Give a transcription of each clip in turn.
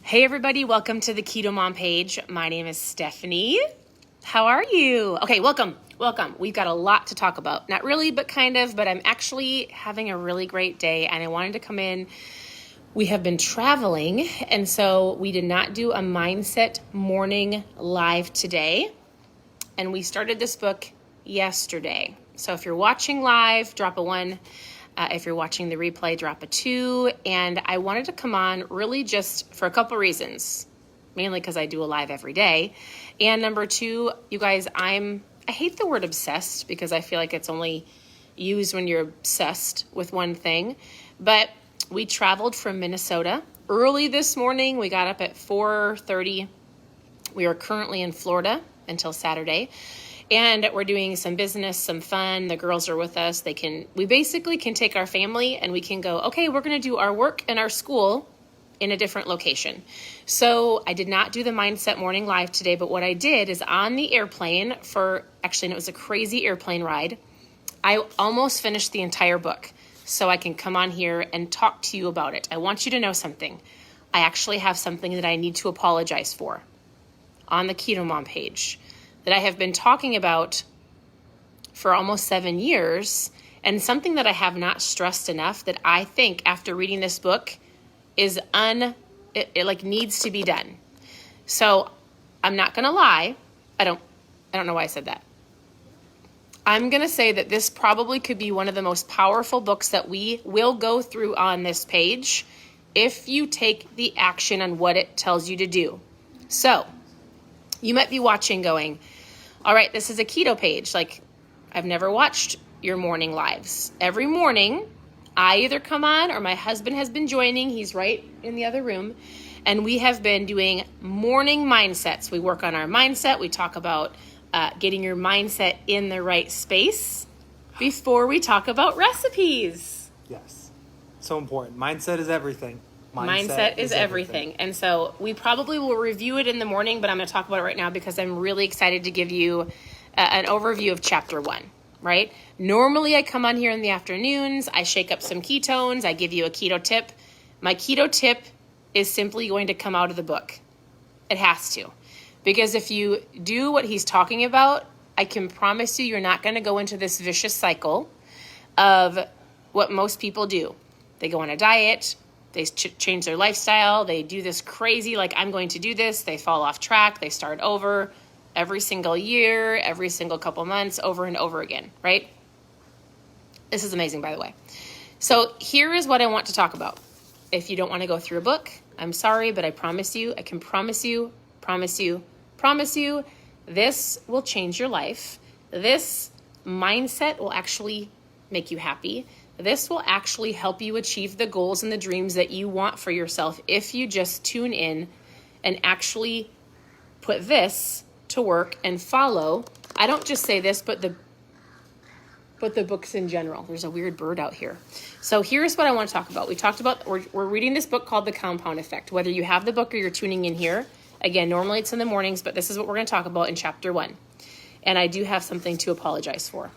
Hey everybody, welcome to the KetoMom page. My name is Stephanie. How are you? Okay, welcome. We've got a lot to talk about. Not really, but kind of, but I'm actually having a really great day and I wanted to come in. We have been traveling and so we did not do a mindset morning live today. And we started this book yesterday. So if you're watching live, drop a 1. If you're watching the replay, drop a 2. And I wanted to come on really just for a couple reasons, mainly because I do a live every day. And number 2, you guys, I hate the word obsessed because I feel like it's only used when you're obsessed with one thing. But we traveled from Minnesota early this morning. We got up at 4:30. We are currently in Florida until Saturday. And we're doing some business, some fun. The girls are with us. We basically can take our family and we can go, okay, we're going to do our work and our school in a different location. So I did not do the Mindset Morning Live today, but what I did is on the airplane and it was a crazy airplane ride. I almost finished the entire book so I can come on here and talk to you about it. I want you to know something. I actually have something that I need to apologize for on the KetoMom page that I have been talking about for almost 7 years, and something that I have not stressed enough that I think after reading this book is it needs to be done. So I'm not gonna lie, I don't know why I said that. I'm gonna say that this probably could be one of the most powerful books that we will go through on this page if you take the action on what it tells you to do. So you might be watching going, all right, this is a keto page. I've never watched your morning lives. Every morning, I either come on or my husband has been joining. He's right in the other room. And we have been doing morning mindsets. We work on our mindset. We talk about getting your mindset in the right space before we talk about recipes. Yes. So important. Mindset is everything. Mindset is everything. And so we probably will review it in the morning, but I'm going to talk about it right now because I'm really excited to give you an overview of chapter 1, right? Normally I come on here in the afternoons, I shake up some ketones, I give you a keto tip. My keto tip is simply going to come out of the book. It has to. Because if you do what he's talking about, I can promise you're not going to go into this vicious cycle of what most people do. They go on a diet, they change their lifestyle. They do this crazy, I'm going to do this. They fall off track. They start over every single year, every single couple months, over and over again, right? This is amazing, by the way. So here is what I want to talk about. If you don't want to go through a book, I'm sorry, but I promise you, I can promise you, this will change your life. This mindset will actually make you happy. This will actually help you achieve the goals and the dreams that you want for yourself if you just tune in and actually put this to work and follow. I don't just say this, but the books in general. There's a weird bird out here. So here's what I want to talk about. We're reading this book called The Compound Effect. Whether you have the book or you're tuning in here, again, normally it's in the mornings, but this is what we're going to talk about in chapter 1. And I do have something to apologize for.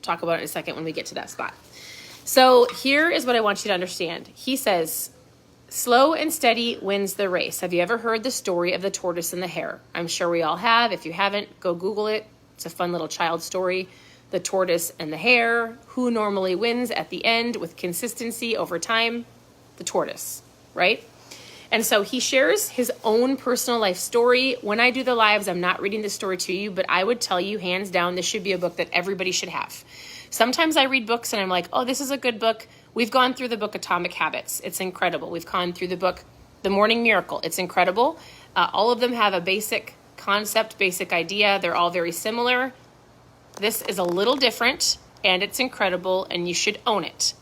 Talk about it in a second when we get to that spot. So here is what I want you to understand. He says, slow and steady wins the race. Have you ever heard the story of the tortoise and the hare? I'm sure we all have. If you haven't, go Google it. It's a fun little child story. The tortoise and the hare. Who normally wins at the end with consistency over time? The tortoise, right? And so he shares his own personal life story. When I do the lives, I'm not reading the story to you, but I would tell you hands down, this should be a book that everybody should have. Sometimes I read books and I'm like, oh, this is a good book. We've gone through the book Atomic Habits. It's incredible. We've gone through the book The Morning Miracle. It's incredible. All of them have a basic concept, basic idea. They're all very similar. This is a little different and it's incredible and you should own it.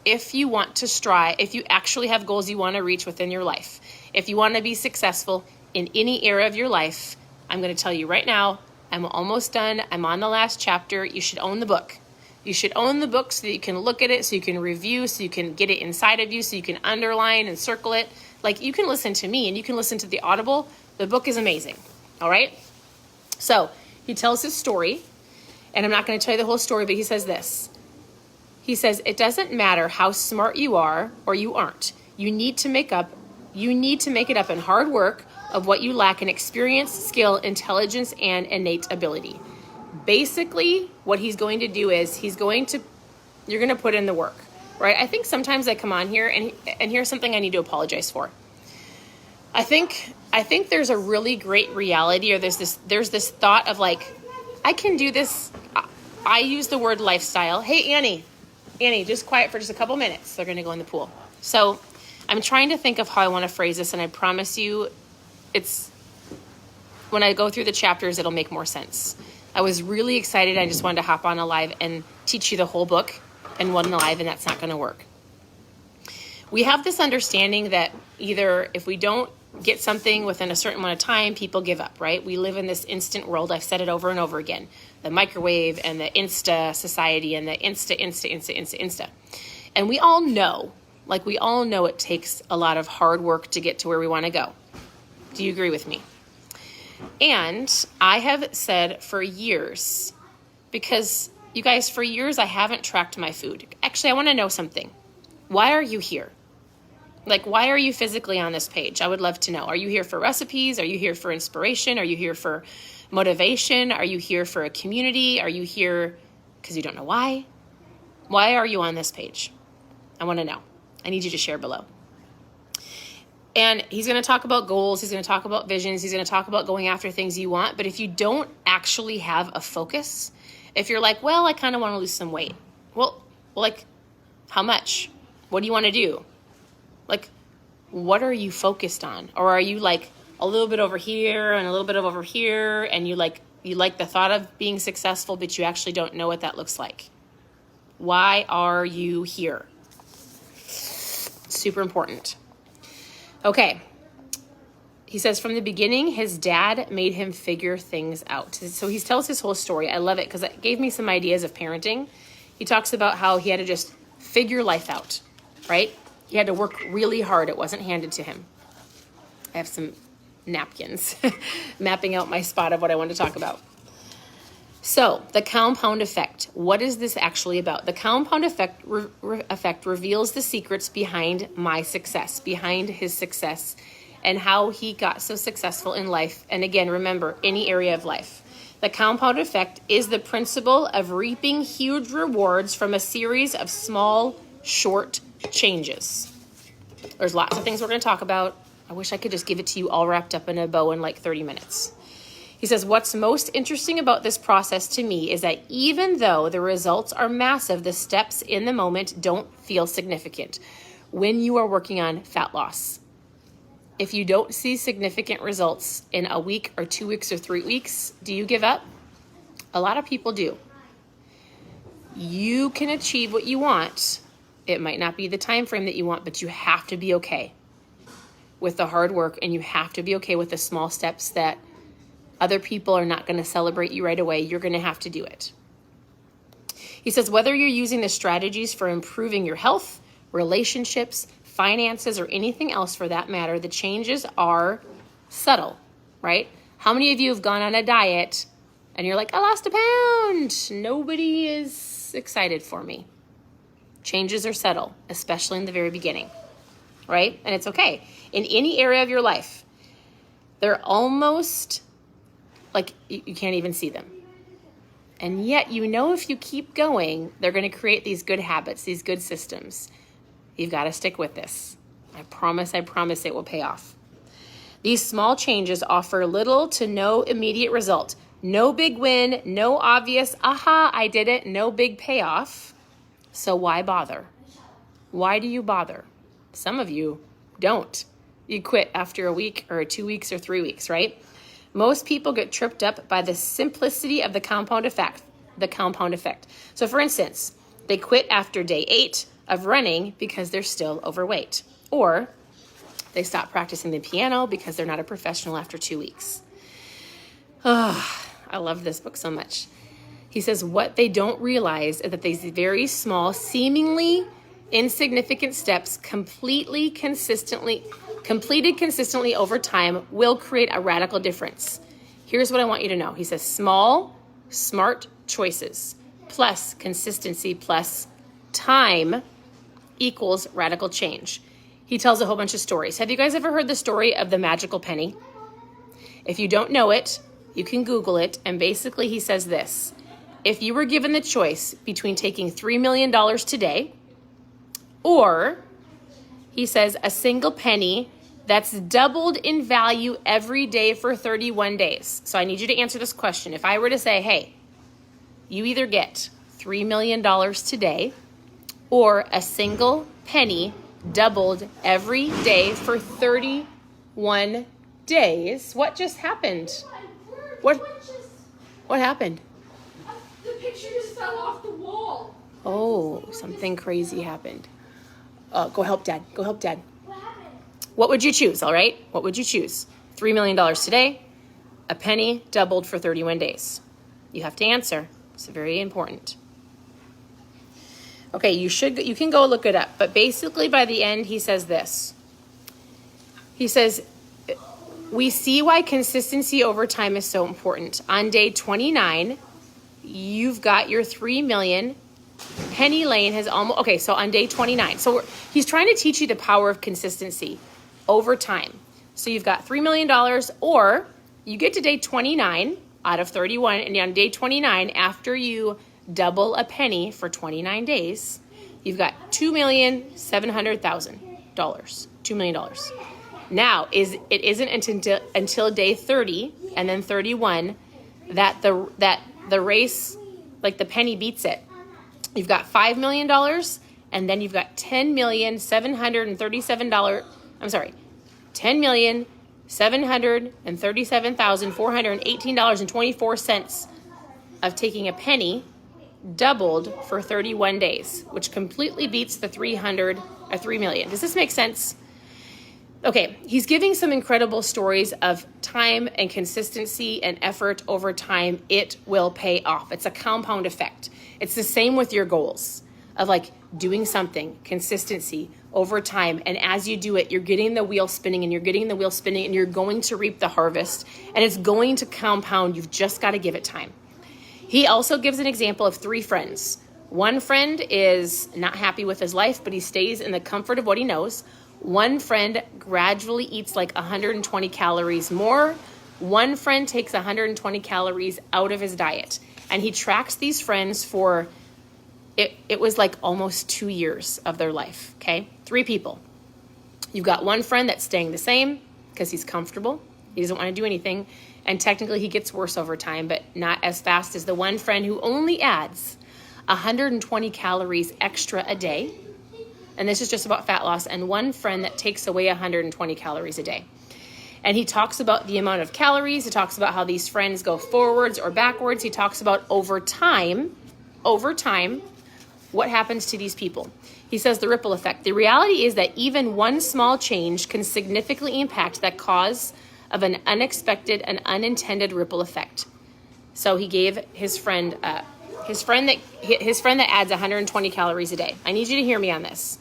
If you want to strive, if you actually have goals you want to reach within your life, if you want to be successful in any area of your life, I'm going to tell you right now, I'm almost done. I'm on the last chapter. You should own the book. You should own the book so that you can look at it, so you can review, so you can get it inside of you, so you can underline and circle it. You can listen to me and you can listen to the Audible. The book is amazing. All right? So he tells his story, and I'm not going to tell you the whole story, but he says this. He says, it doesn't matter how smart you are or you aren't. You need to make up You need to make it up in hard work of what you lack in experience, skill, intelligence, and innate ability. Basically, what he's going to do is you're going to put in the work, right? I think sometimes I come on here and here's something I need to apologize for. I think there's a really great reality, or there's this thought of like, I can do this. I use the word lifestyle. Hey, Annie, just quiet for just a couple minutes. They're going to go in the pool. So I'm trying to think of how I want to phrase this, and I promise you when I go through the chapters, it'll make more sense. I was really excited. I just wanted to hop on a live and teach you the whole book in one live, and that's not going to work. We have this understanding that either if we don't get something within a certain amount of time, people give up, right? We live in this instant world. I've said it over and over again. The microwave and the Insta society and the Insta. And we all know it takes a lot of hard work to get to where we want to go. Do you agree with me? And I have said for years, because you guys, for years I haven't tracked my food. Actually, I want to know something. Why are you here? Like, why are you physically on this page? I would love to know. Are you here for recipes? Are you here for inspiration? Are you here for motivation? Are you here for a community? Are you here because you don't know why? Why are you on this page? I want to know. I need you to share below. And he's going to talk about goals. He's going to talk about visions. He's going to talk about going after things you want. But if you don't actually have a focus, if you're like, well, I kind of want to lose some weight. Well, like, how much? What do you want to do? Like, what are you focused on? Or are you like a little bit over here and a little bit over here, and you like the thought of being successful, but you actually don't know what that looks like? Why are you here? Super important. Okay. He says from the beginning, his dad made him figure things out. So he tells his whole story. I love it because it gave me some ideas of parenting. He talks about how he had to just figure life out, right? He had to work really hard. It wasn't handed to him. I have some napkins mapping out my spot of what I want to talk about. So the compound effect. What is this actually about? The compound effect reveals the secrets behind my success, behind his success, and how he got so successful in life. And again, remember, any area of life. The compound effect is the principle of reaping huge rewards from a series of small, short changes. There's lots of things we're going to talk about. I wish I could just give it to you all wrapped up in a bow in like 30 minutes. He says, what's most interesting about this process to me is that even though the results are massive, the steps in the moment don't feel significant when you are working on fat loss. If you don't see significant results in a week or 2 weeks or 3 weeks, do you give up? A lot of people do. You can achieve what you want. It might not be the time frame that you want, but you have to be okay with the hard work, and you have to be okay with the small steps that other people are not going to celebrate you right away. You're going to have to do it. He says, whether you're using the strategies for improving your health, relationships, finances, or anything else for that matter, the changes are subtle, right? How many of you have gone on a diet and you're like, I lost a pound. Nobody is excited for me. Changes are subtle, especially in the very beginning, right? And it's okay. In any area of your life, they're almost like you can't even see them. And yet, if you keep going, they're going to create these good habits, these good systems. You've got to stick with this. I promise it will pay off. These small changes offer little to no immediate result. No big win, no obvious, aha, I did it, no big payoff. So why bother? Why do you bother? Some of you don't. You quit after a week or 2 weeks or 3 weeks, right? Most people get tripped up by the simplicity of the compound effect. So for instance, they quit after day 8 of running because they're still overweight. Or they stop practicing the piano because they're not a professional after 2 weeks. Oh, I love this book so much. He says what they don't realize is that these very small, seemingly insignificant steps completed consistently over time will create a radical difference. Here's what I want you to know. He says small, smart choices plus consistency plus time equals radical change. he tells a whole bunch of stories. Have you guys ever heard the story of the magical penny? If you don't know it, you can Google it. And basically he says this: if you were given the choice between taking $3 million today, or he says a single penny that's doubled in value every day for 31 days. So I need you to answer this question. If I were to say, hey, you either get $3 million today or a single penny doubled every day for 31 days, what just happened? What happened? The picture just fell off the wall. Oh, something crazy happened. Go help Dad. Go help Dad. What happened? What would you choose, all right? What would you choose? $3 million today, a penny doubled for 31 days. You have to answer. It's very important. Okay, you can go look it up. But basically by the end, he says this. He says, we see why consistency over time is so important. On day 29, you've got your 3 million. Penny Lane has almost, okay, so on day 29. So he's trying to teach you the power of consistency over time. So you've got $3 million, or you get to day 29 out of 31, and on day 29, after you double a penny for 29 days, you've got $2,700,000. $2 million. Now, it isn't until day 30 and then 31 that the race, like the penny beats it. You've got $5 million, and then you've got $10,737,418.24 of taking a penny doubled for 31 days, which completely beats the 3 million. Does this make sense? Okay, he's giving some incredible stories of time and consistency and effort over time. It will pay off. It's a compound effect. It's the same with your goals of like doing something, consistency over time. And as you do it, you're getting the wheel spinning and you're getting the wheel spinning and you're going to reap the harvest, and it's going to compound. You've just got to give it time. He also gives an example of 3 friends. One friend is not happy with his life, but he stays in the comfort of what he knows. One friend gradually eats like 120 calories more. One friend takes 120 calories out of his diet. And he tracks these friends for, it was like almost 2 years of their life, okay? 3 people. You've got one friend that's staying the same because he's comfortable. He doesn't want to do anything. And technically he gets worse over time, but not as fast as the one friend who only adds 120 calories extra a day. And this is just about fat loss. And one friend that takes away 120 calories a day. And he talks about the amount of calories. He talks about how these friends go forwards or backwards. He talks about over time, what happens to these people. He says the ripple effect. The reality is that even one small change can significantly impact that cause of an unexpected and unintended ripple effect. So he gave his friend that adds 120 calories a day. I need you to hear me on this.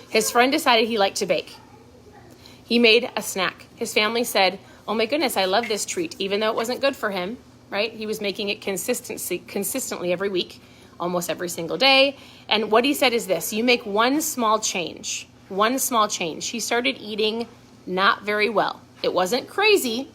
His friend decided he liked to bake. He made a snack. His family said, oh my goodness, I love this treat, even though it wasn't good for him, right? He was making it consistently every week, almost every single day. And what he said is this: you make one small change. He started eating not very well. It wasn't crazy,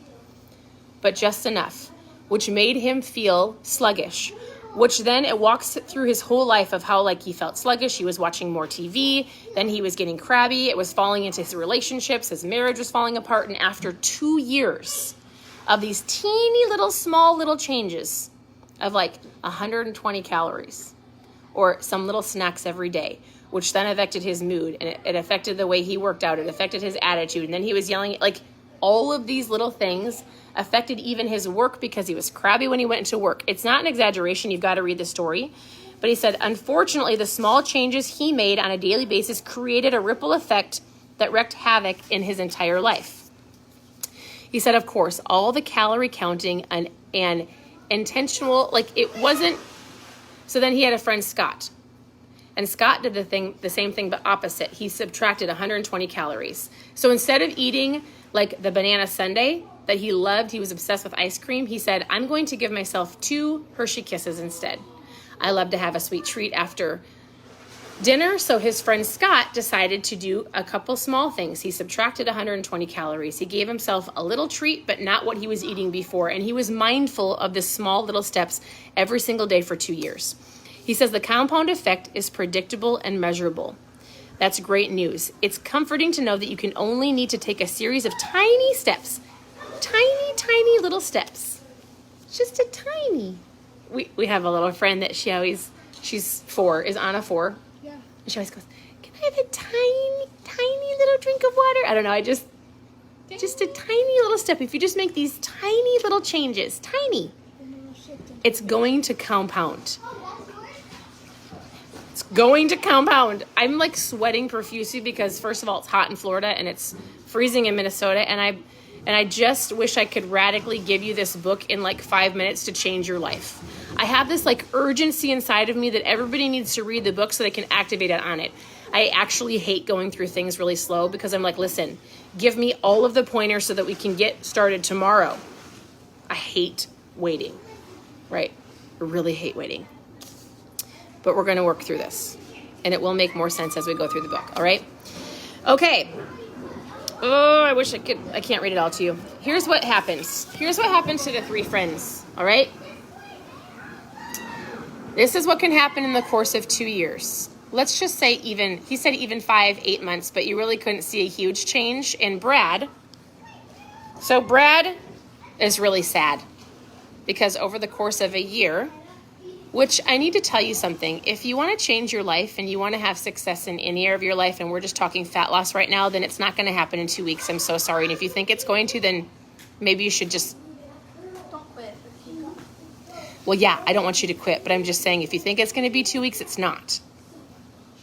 but just enough, which made him feel sluggish, which then it walks through his whole life of how like he felt sluggish. He was watching more TV. Then he was getting crabby. It was falling into his relationships. His marriage was falling apart. And after 2 years of these teeny little small little changes of like 120 calories or some little snacks every day, which then affected his mood, and it affected the way he worked out. It affected his attitude. And then he was yelling, like all of these little things affected even his work because he was crabby when he went into work. It's not an exaggeration. You've got to read the story. But he said, unfortunately, the small changes he made on a daily basis created a ripple effect that wreaked havoc in his entire life. He said, of course, all the calorie counting and intentional, like it wasn't. So then he had a friend, Scott. And Scott did the same thing, but opposite. He subtracted 120 calories. So instead of eating like the banana sundae that he loved, he was obsessed with ice cream, he said, I'm going to give myself 2 Hershey Kisses instead. I love to have a sweet treat after dinner, so his friend Scott decided to do a couple small things. He subtracted 120 calories. He gave himself a little treat, but not what he was eating before. And he was mindful of the small little steps every single day for 2 years. He says the compound effect is predictable and measurable. That's great news. It's comforting to know that you can only need to take a series of tiny steps. Tiny little steps. Just a tiny. We have a little friend that she's 4, is Anna 4. Yeah. And she always goes, can I have a tiny little drink of water? I don't know, just a tiny little step. If you just make these tiny little changes, tiny, it's going to compound. It's going to compound. I'm like sweating profusely because first of all, it's hot in Florida and it's freezing in Minnesota. And I just wish I could radically give you this book in like 5 minutes to change your life. I have this like urgency inside of me that everybody needs to read the book so they can activate it on it. I actually hate going through things really slow because I'm like, listen, give me all of the pointers so that we can get started tomorrow. I hate waiting, right? I really hate waiting. But we're going to work through this. And it will make more sense as we go through the book, all right? Okay. Oh, I wish I could. I can't read it all to you. Here's what happens. Here's what happens to the 3 friends, all right? This is what can happen in the course of 2 years. Let's just say he said even 5, 8 months, but you really couldn't see a huge change in Brad. So Brad is really sad because over the course of a year, which I need to tell you something. If you want to change your life and you want to have success in any area of your life, and we're just talking fat loss right now, then it's not going to happen in 2 weeks. I'm so sorry. And if you think it's going to, then maybe you should just... Don't quit. Well, yeah, I don't want you to quit, but I'm just saying if you think it's going to be 2 weeks, it's not.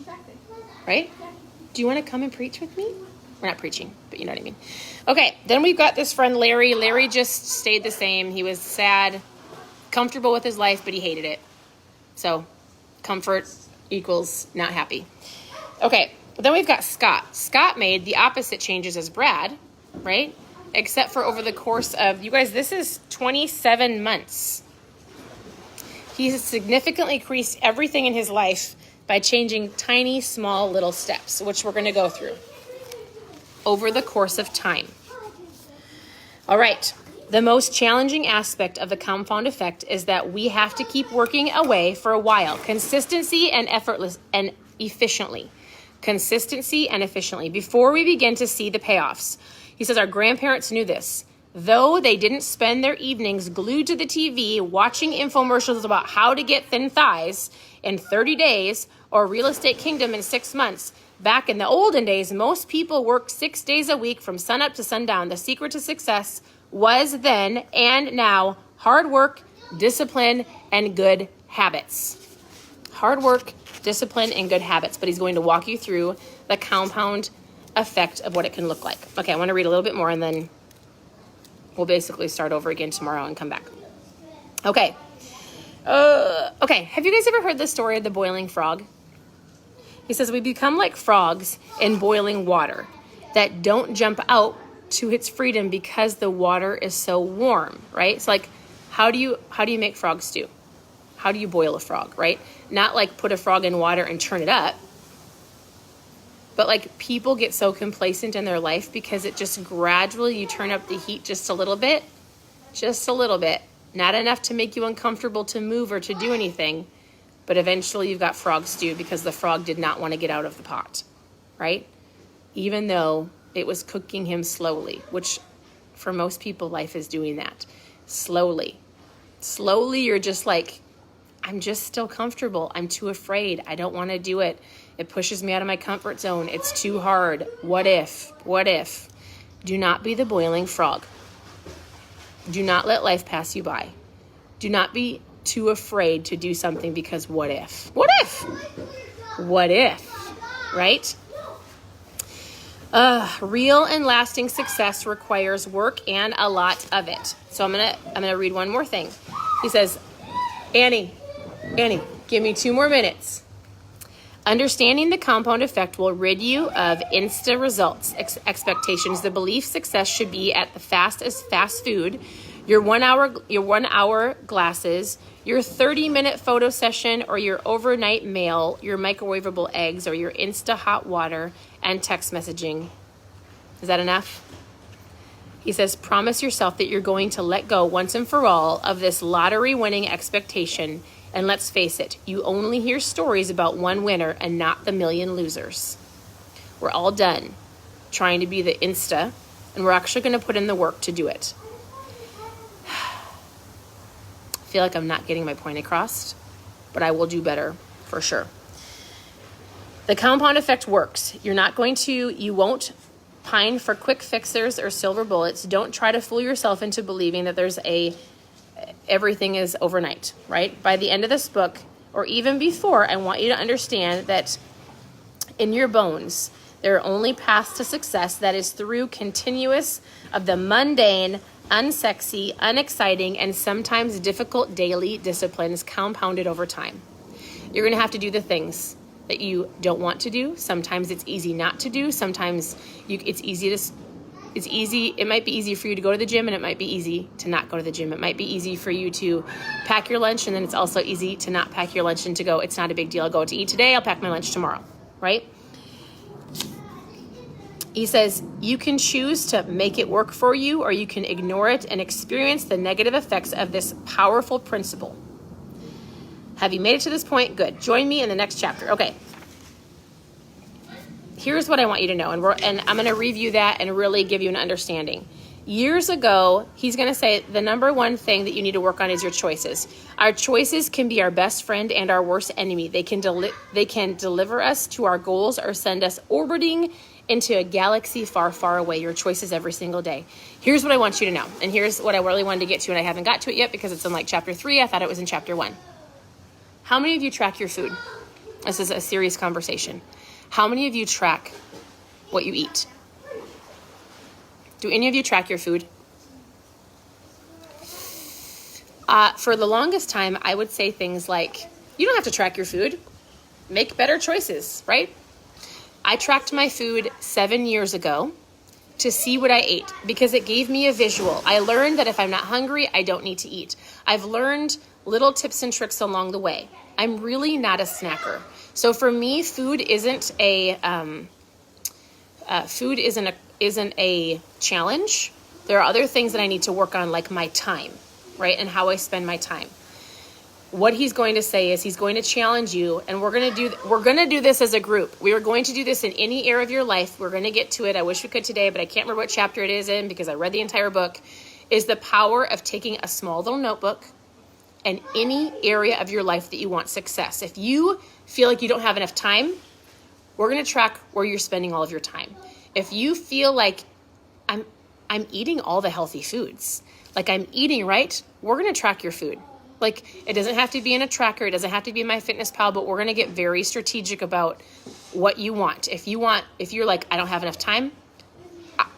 Exactly. Right? Do you want to come and preach with me? We're not preaching, but you know what I mean. Okay, then we've got this friend Larry. Larry just stayed the same. He was sad, comfortable with his life, but he hated it. So comfort equals not happy. Okay, then we've got Scott. Scott made the opposite changes as Brad, right? Except for over the course of, you guys, this is 27 months. He has significantly increased everything in his life by changing tiny, small, little steps, which we're going to go through over the course of time. All right. The most challenging aspect of the compound effect is that we have to keep working away for a while. Consistency and effortless and efficiently. Consistency and efficiently before we begin to see the payoffs. He says our grandparents knew this. Though they didn't spend their evenings glued to the TV watching infomercials about how to get thin thighs in 30 days or real estate kingdom in 6 months. Back in the olden days, most people worked 6 days a week from sunup to sundown. The secret to success was then and now hard work, discipline, and good habits. Hard work, discipline, and good habits. But he's going to walk you through the compound effect of what it can look like. Okay, I want to read a little bit more and then we'll basically start over again tomorrow and come back. Okay. Okay, have you guys ever heard the story of the boiling frog? He says we become like frogs in boiling water that don't jump out to its freedom because the water is so warm, right? It's like, how do you make frog stew? How do you boil a frog, right? Not like put a frog in water and turn it up, but like people get so complacent in their life because it just gradually, you turn up the heat just a little bit, not enough to make you uncomfortable to move or to do anything, but eventually you've got frog stew because the frog did not want to get out of the pot, right? Even though it was cooking him slowly, which for most people, life is doing that. Slowly, you're just like, I'm just still comfortable. I'm too afraid. I don't want to do it. It pushes me out of my comfort zone. It's too hard. What if? Do not be the boiling frog. Do not let life pass you by. Do not be too afraid to do something because what if? Right? Real and lasting success requires work and a lot of it. So I'm gonna read one more thing. He says, Annie, give me 2 more minutes. Understanding the compound effect will rid you of insta results expectations. The belief success should be at the fast as fast food Your 1 hour glasses, your 30-minute photo session, or your overnight mail, your microwavable eggs, or your Insta hot water and text messaging. Is that enough? He says, promise yourself that you're going to let go once and for all of this lottery-winning expectation. And let's face it, you only hear stories about one winner and not the million losers. We're all done trying to be the Insta, and we're actually going to put in the work to do it. I feel like I'm not getting my point across, but I will do better for sure. The compound effect works. You won't pine for quick fixers or silver bullets. Don't try to fool yourself into believing that everything is overnight, right? By the end of this book, or even before, I want you to understand that in your bones, there are only paths to success that is through continuous of the mundane, unsexy, unexciting, and sometimes difficult daily disciplines compounded over time. You're going to have to do the things that you don't want to do. Sometimes it's easy not to do. Sometimes it might be easy for you to go to the gym, and it might be easy to not go to the gym. It might be easy for you to pack your lunch, and then it's also easy to not pack your lunch and to go, it's not a big deal. I'll go to eat today. I'll pack my lunch tomorrow, right? He says, you can choose to make it work for you, or you can ignore it and experience the negative effects of this powerful principle. Have you made it to this point? Good. Join me in the next chapter. Okay. Here's what I want you to know, and I'm going to review that and really give you an understanding. Years ago, he's going to say the number one thing that you need to work on is your choices. Our choices can be our best friend and our worst enemy. They can deliver us to our goals or send us orbiting into a galaxy far, far away. Your choices every single day. Here's what I want you to know. And here's what I really wanted to get to, and I haven't got to it yet because it's in like chapter 3. I thought it was in chapter 1. How many of you track your food? This is a serious conversation. How many of you track what you eat? Do any of you track your food? For the longest time, I would say things like, you don't have to track your food. Make better choices, right? I tracked my food 7 years ago to see what I ate because it gave me a visual. I learned that if I'm not hungry, I don't need to eat. I've learned little tips and tricks along the way. I'm really not a snacker. So for me, food isn't a challenge. There are other things that I need to work on, like my time, right? And how I spend my time. What he's going to say is he's going to challenge you, and we're going to do this as a group. We are going to do this in any area of your life. We're going to get to it. I wish we could today, but I can't remember what chapter it is in because I read the entire book. Is the power of taking a small little notebook and any area of your life that you want success. If you feel like you don't have enough time, we're going to track where you're spending all of your time. If you feel like I'm eating all the healthy foods, like I'm eating right, we're going to track your food. Like, it doesn't have to be in a tracker. It doesn't have to be in MyFitnessPal, but we're going to get very strategic about what you want. If you're like, I don't have enough time,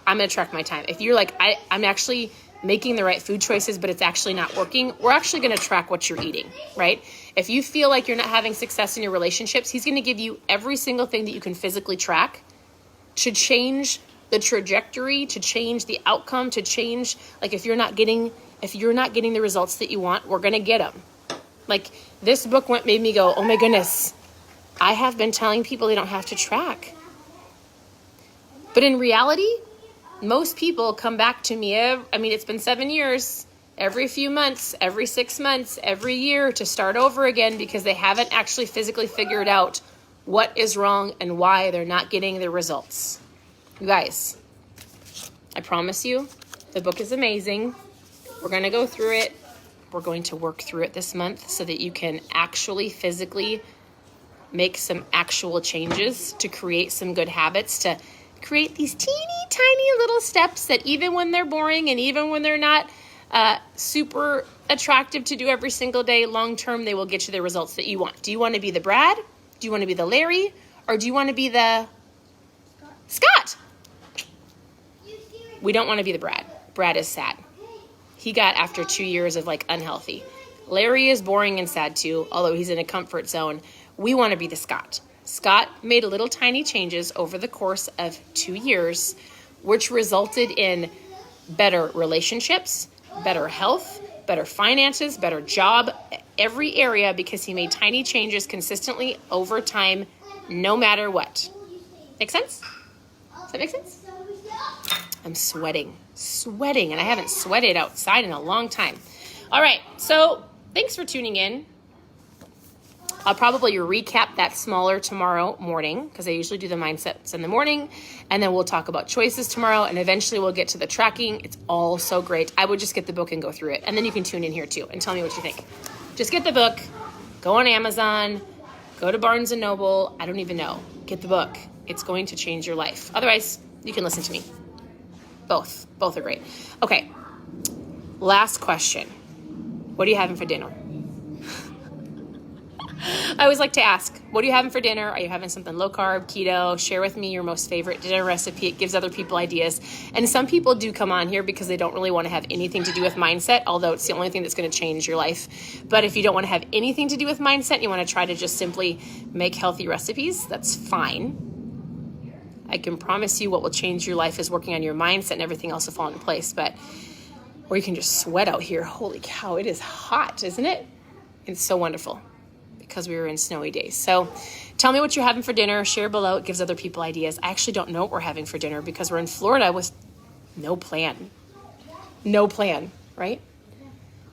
I'm going to track my time. If you're like, I'm actually making the right food choices, but it's actually not working, we're actually going to track what you're eating, right? If you feel like you're not having success in your relationships, he's going to give you every single thing that you can physically track to change the trajectory, to change the outcome, to change, like if you're not getting the results that you want, we're going to get them. Like this book made me go, oh my goodness, I have been telling people they don't have to track. But in reality, most people come back to me, it's been 7 years, every few months, every 6 months, every year to start over again because they haven't actually physically figured out what is wrong and why they're not getting the results. You guys, I promise you, the book is amazing. We're going to go through it. We're going to work through it this month so that you can actually physically make some actual changes to create some good habits, to create these teeny tiny little steps that even when they're boring and even when they're not super attractive to do every single day, long term, they will get you the results that you want. Do you want to be the Brad? Do you want to be the Larry? Or do you want to be the Scott? We don't want to be the Brad. Brad is sad. He got after 2 years of unhealthy. Larry is boring and sad too, although he's in a comfort zone. We want to be the Scott. Scott made little tiny changes over the course of 2 years, which resulted in better relationships, better health, better finances, better job, every area, because he made tiny changes consistently over time, no matter what. Make sense? Does that make sense? I'm sweating, and I haven't sweated outside in a long time. All right, so thanks for tuning in. I'll probably recap that smaller tomorrow morning because I usually do the mindsets in the morning, and then we'll talk about choices tomorrow, and eventually we'll get to the tracking. It's all so great. I would just get the book and go through it, and then you can tune in here too and tell me what you think. Just get the book, go on Amazon, go to Barnes & Noble. I don't even know. Get the book. It's going to change your life. Otherwise, you can listen to me. Both are great. Okay, last question. What are you having for dinner? I always like to ask, what are you having for dinner? Are you having something low carb, keto? Share with me your most favorite dinner recipe. It gives other people ideas. And some people do come on here because they don't really want to have anything to do with mindset, although it's the only thing that's going to change your life. But if you don't want to have anything to do with mindset, you want to try to just simply make healthy recipes, that's fine. I can promise you what will change your life is working on your mindset and everything else will fall into place. Or you can just sweat out here. Holy cow, it is hot, isn't it? It's so wonderful because we were in snowy days. So tell me what you're having for dinner. Share below. It gives other people ideas. I actually don't know what we're having for dinner because we're in Florida with no plan. No plan, right?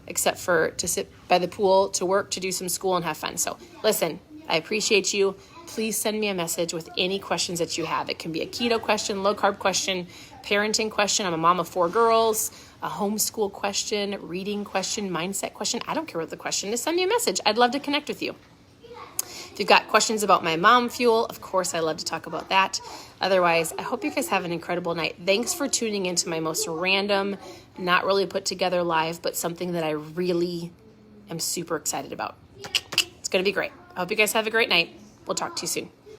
Except for to sit by the pool, to work, to do some school, and have fun. So listen, I appreciate you. Please send me a message with any questions that you have. It can be a keto question, low carb question, parenting question. I'm a mom of 4 girls, a homeschool question, reading question, mindset question. I don't care what the question is. Send me a message. I'd love to connect with you. If you've got questions about my mom fuel, of course, I love to talk about that. Otherwise, I hope you guys have an incredible night. Thanks for tuning into my most random, not really put together live, but something that I really am super excited about. It's going to be great. I hope you guys have a great night. We'll talk to you soon.